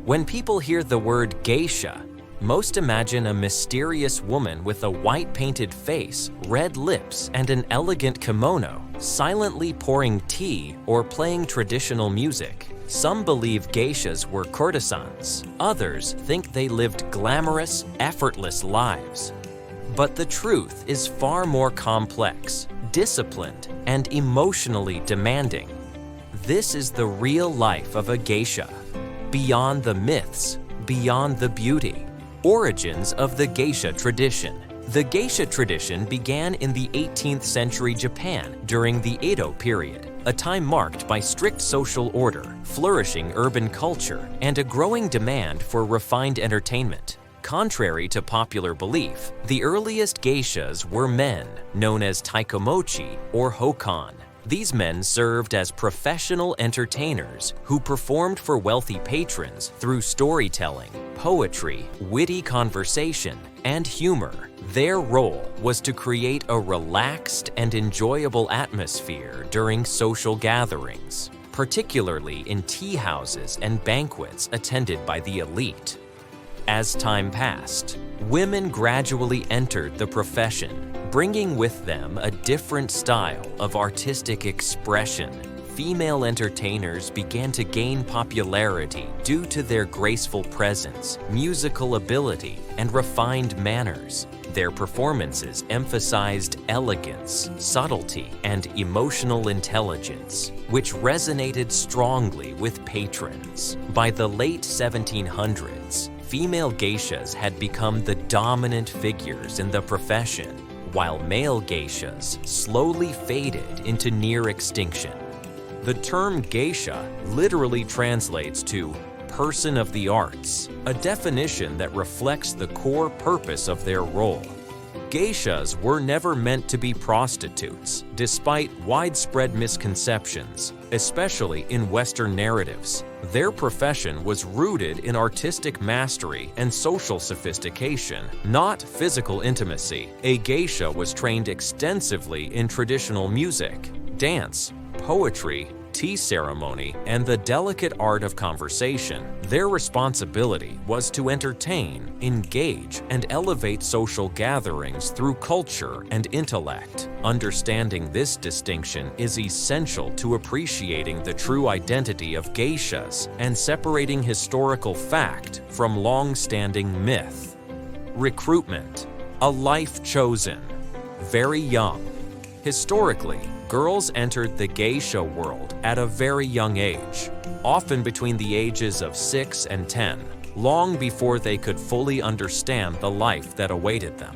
When people hear the word geisha, most imagine a mysterious woman with a white painted face, red lips, and an elegant kimono, silently pouring tea or playing traditional music. Some believe geishas were courtesans. Others think they lived glamorous, effortless lives. But the truth is far more complex, disciplined, and emotionally demanding. This is the real life of a geisha. Beyond the myths, beyond the beauty. Origins of the geisha tradition. The geisha tradition began in the 18th century Japan during the Edo period, a time marked by strict social order, flourishing urban culture, and a growing demand for refined entertainment. Contrary to popular belief, the earliest geishas were men, known as taikomochi or hokan. These men served as professional entertainers who performed for wealthy patrons through storytelling, poetry, witty conversation, and humor. Their role was to create a relaxed and enjoyable atmosphere during social gatherings, particularly in tea houses and banquets attended by the elite. As time passed, women gradually entered the profession, bringing with them a different style of artistic expression. Female entertainers began to gain popularity due to their graceful presence, musical ability, and refined manners. Their performances emphasized elegance, subtlety, and emotional intelligence, which resonated strongly with patrons. By the late 1700s, female geishas had become the dominant figures in the profession, while male geishas slowly faded into near extinction. The term geisha literally translates to person of the arts, a definition that reflects the core purpose of their role. Geishas were never meant to be prostitutes, despite widespread misconceptions, especially in Western narratives. Their profession was rooted in artistic mastery and social sophistication, not physical intimacy. A geisha was trained extensively in traditional music, dance, poetry, tea ceremony, and the delicate art of conversation. Their responsibility was to entertain, engage, and elevate social gatherings through culture and intellect. Understanding this distinction is essential to appreciating the true identity of geishas and separating historical fact from long-standing myth. Recruitment, a life chosen, very young. Historically, girls entered the geisha world at a very young age, often between the ages of 6 and 10, long before they could fully understand the life that awaited them.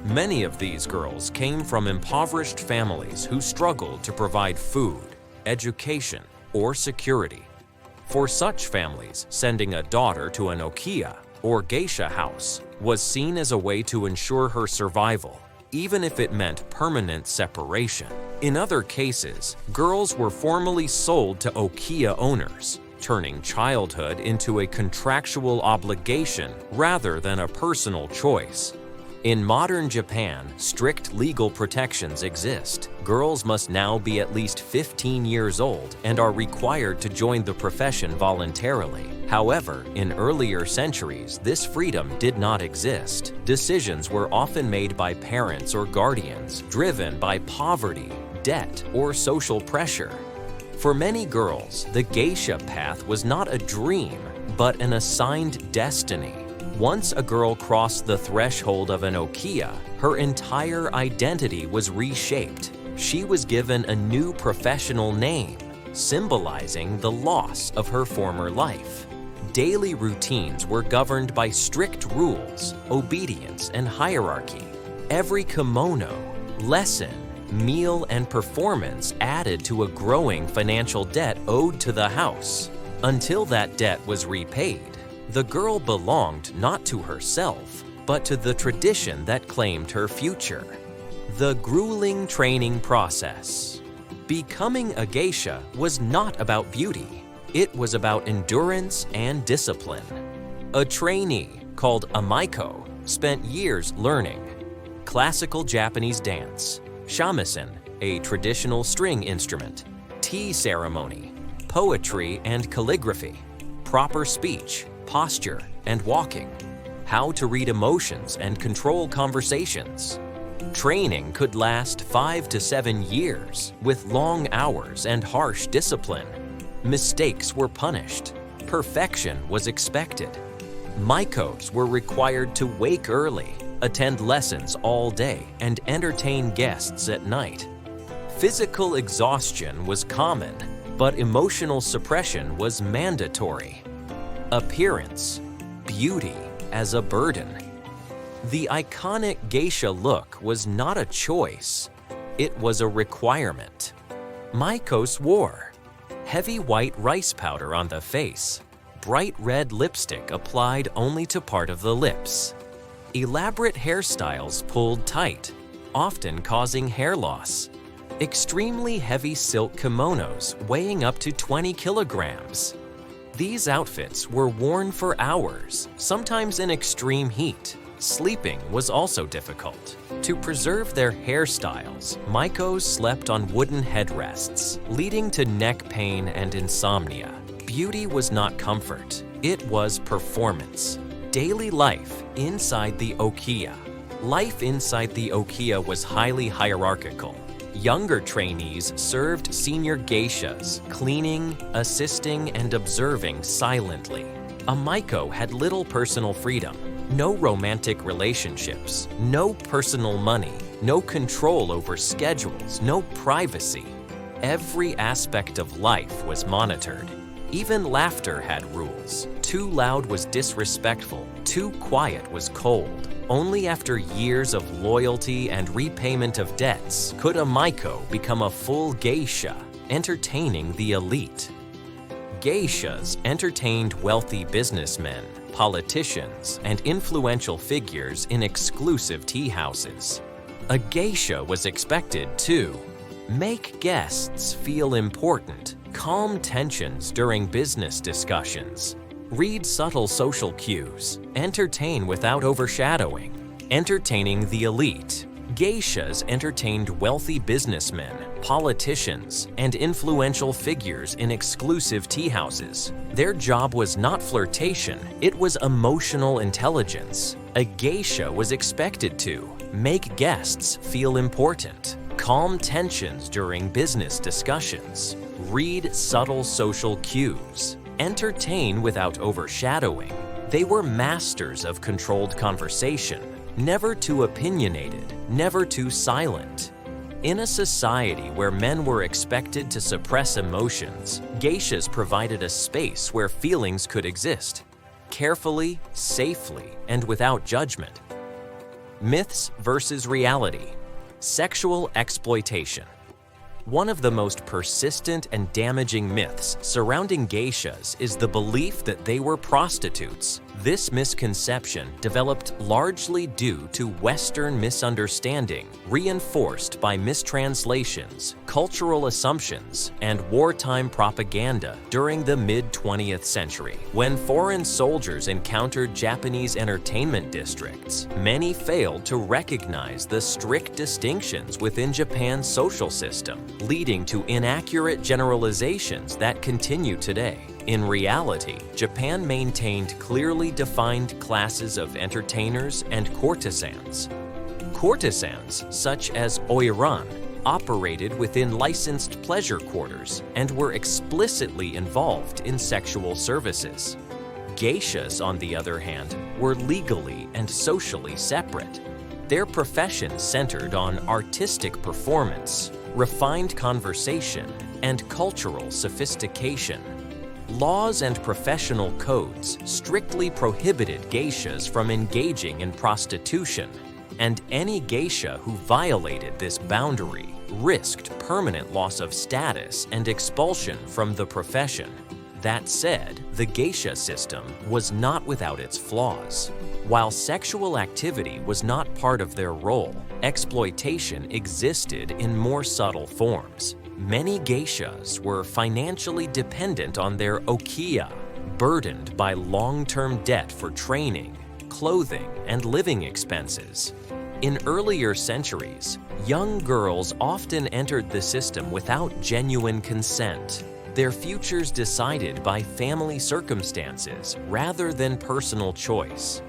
Many of these girls came from impoverished families who struggled to provide food, education, or security. For such families, sending a daughter to an okiya, or geisha house, was seen as a way to ensure her survival, even if it meant permanent separation. In other cases, girls were formally sold to okiya owners, turning childhood into a contractual obligation rather than a personal choice. In modern Japan, strict legal protections exist. Girls must now be at least 15 years old and are required to join the profession voluntarily. However, in earlier centuries, this freedom did not exist. Decisions were often made by parents or guardians, driven by poverty, debt, or social pressure. For many girls, the geisha path was not a dream, but an assigned destiny. Once a girl crossed the threshold of an okiya, her entire identity was reshaped. She was given a new professional name, symbolizing the loss of her former life. Daily routines were governed by strict rules, obedience, and hierarchy. Every kimono, lesson, meal, and performance added to a growing financial debt owed to the house. Until that debt was repaid, the girl belonged not to herself, but to the tradition that claimed her future. The grueling training process. Becoming a geisha was not about beauty. It was about endurance and discipline. A trainee, called a Maiko, spent years learning classical Japanese dance, shamisen, a traditional string instrument, tea ceremony, poetry and calligraphy, proper speech, posture, and walking, how to read emotions and control conversations. Training could last 5 to 7 years with long hours and harsh discipline. Mistakes were punished. Perfection was expected. Maikos were required to wake early, attend lessons all day, and entertain guests at night. Physical exhaustion was common, but emotional suppression was mandatory. Appearance, beauty as a burden. The iconic geisha look was not a choice, it was a requirement. Maikos wore heavy white rice powder on the face, bright red lipstick applied only to part of the lips, elaborate hairstyles pulled tight, often causing hair loss, extremely heavy silk kimonos weighing up to 20 kilograms. These outfits were worn for hours, sometimes in extreme heat. Sleeping was also difficult. To preserve their hairstyles, Maikos slept on wooden headrests, leading to neck pain and insomnia. Beauty was not comfort, it was performance. Daily life inside the okiya. Life inside the okiya was highly hierarchical. Younger trainees served senior geishas, cleaning, assisting, and observing silently. A Maiko had little personal freedom. No romantic relationships, no personal money, no control over schedules, no privacy. Every aspect of life was monitored. Even laughter had rules. Too loud was disrespectful, too quiet was cold. Only after years of loyalty and repayment of debts could a Maiko become a full geisha, entertaining the elite. Geishas entertained wealthy businessmen, politicians, and influential figures in exclusive tea houses. A geisha was expected to make guests feel important, calm tensions during business discussions, read subtle social cues, entertain without overshadowing, entertaining the elite. Geishas entertained wealthy businessmen, politicians, and influential figures in exclusive tea houses. Their job was not flirtation, it was emotional intelligence. A geisha was expected to make guests feel important, calm tensions during business discussions, read subtle social cues, entertain without overshadowing. They were masters of controlled conversation, never too opinionated, never too silent. In a society where men were expected to suppress emotions, geishas provided a space where feelings could exist, carefully, safely, and without judgment. Myths versus reality. Sexual exploitation. One of the most persistent and damaging myths surrounding geishas is the belief that they were prostitutes. This misconception developed largely due to Western misunderstanding, reinforced by mistranslations, cultural assumptions, and wartime propaganda during the mid-20th century. When foreign soldiers encountered Japanese entertainment districts, many failed to recognize the strict distinctions within Japan's social system, leading to inaccurate generalizations that continue today. In reality, Japan maintained clearly defined classes of entertainers and courtesans. Courtesans, such as oiran, operated within licensed pleasure quarters and were explicitly involved in sexual services. Geishas, on the other hand, were legally and socially separate. Their profession centered on artistic performance, refined conversation, and cultural sophistication. Laws and professional codes strictly prohibited geishas from engaging in prostitution, and any geisha who violated this boundary risked permanent loss of status and expulsion from the profession. That said, the geisha system was not without its flaws. While sexual activity was not part of their role, exploitation existed in more subtle forms. Many geishas were financially dependent on their okiya, burdened by long-term debt for training, clothing, and living expenses. In earlier centuries, young girls often entered the system without genuine consent. their futures decided by family circumstances rather than personal choice.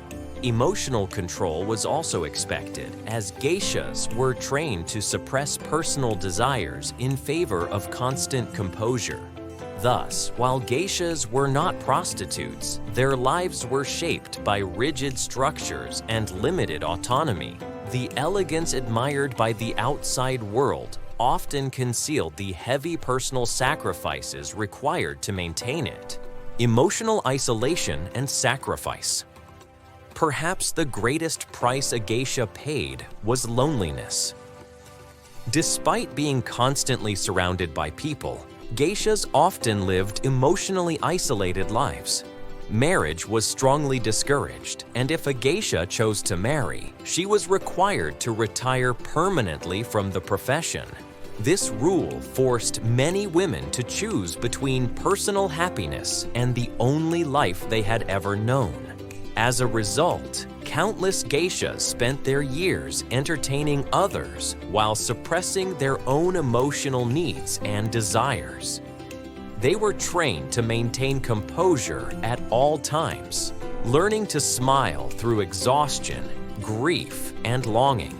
Emotional control was also expected, as geishas were trained to suppress personal desires in favor of constant composure. Thus, while geishas were not prostitutes, their lives were shaped by rigid structures and limited autonomy. The elegance admired by the outside world often concealed the heavy personal sacrifices required to maintain it. Emotional isolation and sacrifice. Perhaps the greatest price a geisha paid was loneliness. Despite being constantly surrounded by people, geishas often lived emotionally isolated lives. Marriage was strongly discouraged, and if a geisha chose to marry, she was required to retire permanently from the profession. This rule forced many women to choose between personal happiness and the only life they had ever known. As a result, countless geishas spent their years entertaining others while suppressing their own emotional needs and desires. They were trained to maintain composure at all times, learning to smile through exhaustion, grief, and longing.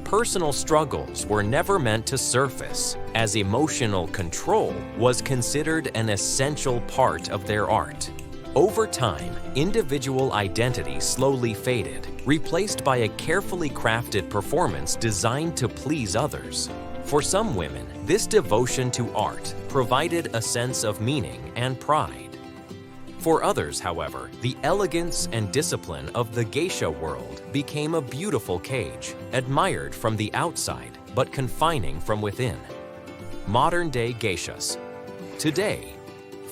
Personal struggles were never meant to surface, as emotional control was considered an essential part of their art. Over time, individual identity slowly faded, replaced by a carefully crafted performance designed to please others. For some women, this devotion to art provided a sense of meaning and pride. For others, however, the elegance and discipline of the geisha world became a beautiful cage, admired from the outside but confining from within. Modern-day geishas. Today,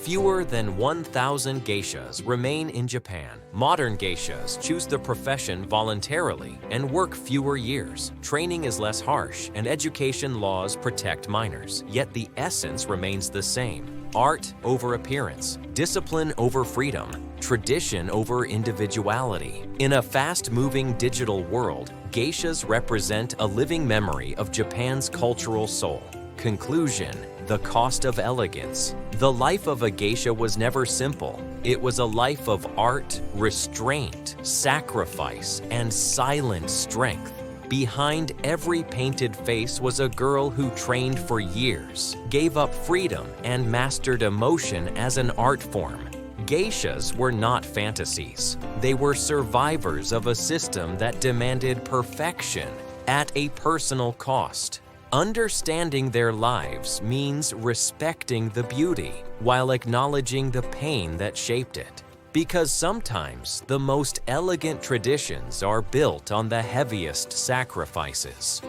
fewer than 1,000 geishas remain in Japan. Modern geishas choose the profession voluntarily and work fewer years. Training is less harsh, and education laws protect minors. Yet the essence remains the same: art over appearance, discipline over freedom, tradition over individuality. In a fast-moving digital world, geishas represent a living memory of Japan's cultural soul. Conclusion: the cost of elegance. The life of a geisha was never simple. It was a life of art, restraint, sacrifice, and silent strength. Behind every painted face was a girl who trained for years, gave up freedom, and mastered emotion as an art form. Geishas were not fantasies. They were survivors of a system that demanded perfection at a personal cost. Understanding their lives means respecting the beauty while acknowledging the pain that shaped it. Because sometimes the most elegant traditions are built on the heaviest sacrifices.